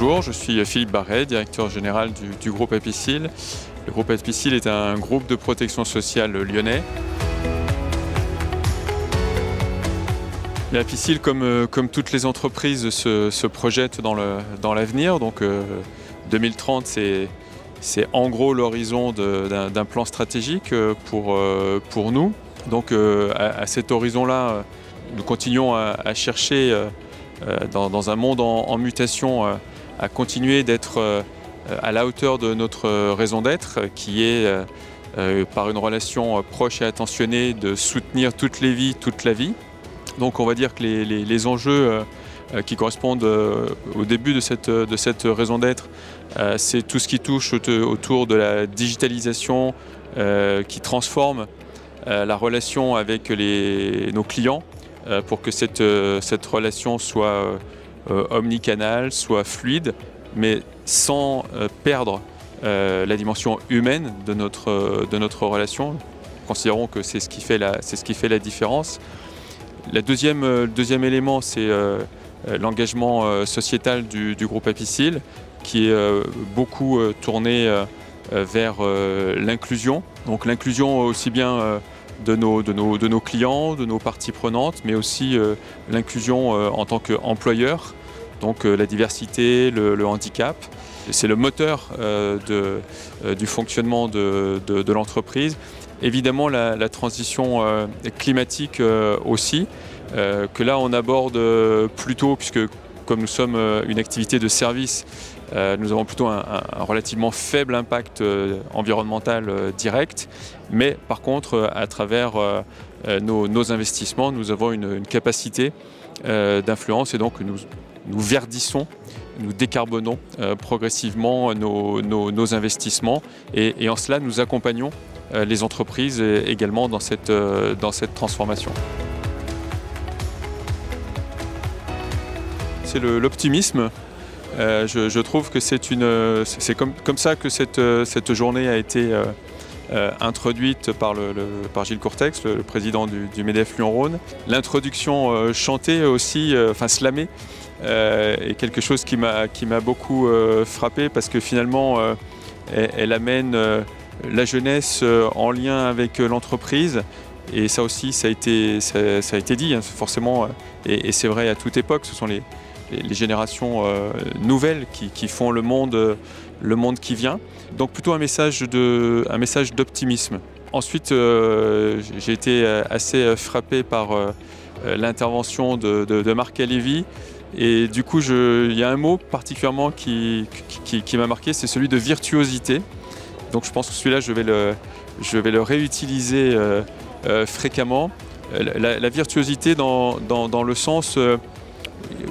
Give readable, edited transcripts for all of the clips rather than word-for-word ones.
Bonjour, je suis Philippe Barret, directeur général du groupe Apicil. Le groupe Apicil est un groupe de protection sociale lyonnais. Apicil, comme toutes les entreprises, se projette dans l'avenir. Donc 2030, c'est en gros l'horizon d'un plan stratégique pour nous. Donc à cet horizon-là, nous continuons à chercher dans un monde en mutation, à continuer d'être à la hauteur de notre raison d'être, qui est, par une relation proche et attentionnée, de soutenir toutes les vies, toute la vie. Donc on va dire que les enjeux qui correspondent au début de cette raison d'être, c'est tout ce qui touche autour de la digitalisation qui transforme la relation avec nos clients, pour que cette relation soit omnicanale, soit fluide, mais sans perdre la dimension humaine de notre relation. Considérons que c'est ce qui fait la différence. Le deuxième élément, c'est l'engagement sociétal du groupe Apicil, qui est beaucoup tourné vers l'inclusion. Donc l'inclusion aussi bien de nos clients, de nos parties prenantes, mais aussi l'inclusion en tant qu'employeur, donc la diversité, le handicap. C'est le moteur du fonctionnement de l'entreprise. Évidemment, la transition climatique aussi, que là on aborde plutôt, puisque comme nous sommes une activité de service, nous avons plutôt un relativement faible impact environnemental direct, mais par contre, à travers nos investissements, nous avons une capacité d'influence, et donc nous verdissons, nous décarbonons progressivement nos investissements, et en cela nous accompagnons les entreprises également dans cette transformation. C'est l'optimisme. Je trouve que c'est comme ça que cette journée a été introduite par Gilles Courtex, le président du MEDEF Lyon-Rhône. L'introduction chantée aussi, slamée, est quelque chose qui m'a beaucoup frappé, parce que finalement elle amène la jeunesse en lien avec l'entreprise. Et ça aussi, ça a été dit, hein, forcément, et c'est vrai à toute époque. Ce sont les générations nouvelles qui font le monde qui vient. Donc plutôt un message d'optimisme. Ensuite, j'ai été assez frappé par l'intervention de Marc Alévi. Et du coup, il y a un mot particulièrement qui m'a marqué, c'est celui de virtuosité. Donc je pense que celui-là, je vais le réutiliser fréquemment. La virtuosité dans le sens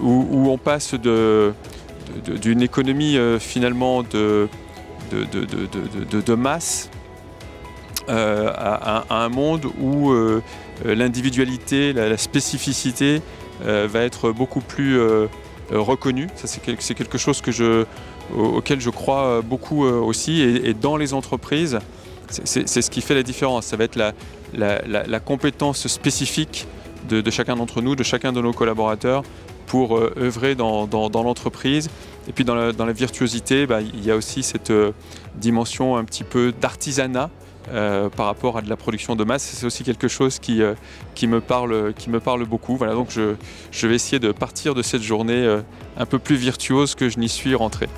où on passe d'une économie finalement de masse à un monde où l'individualité, la spécificité va être beaucoup plus reconnue. Ça, c'est quelque chose auquel je crois beaucoup aussi, et dans les entreprises, c'est ce qui fait la différence. Ça va être la compétence spécifique de chacun d'entre nous, de chacun de nos collaborateurs, pour œuvrer dans l'entreprise. Et puis dans la virtuosité, il y a aussi cette dimension un petit peu d'artisanat par rapport à de la production de masse. C'est aussi quelque chose qui me parle beaucoup. Voilà, donc je vais essayer de partir de cette journée un peu plus virtuose que je n'y suis rentré.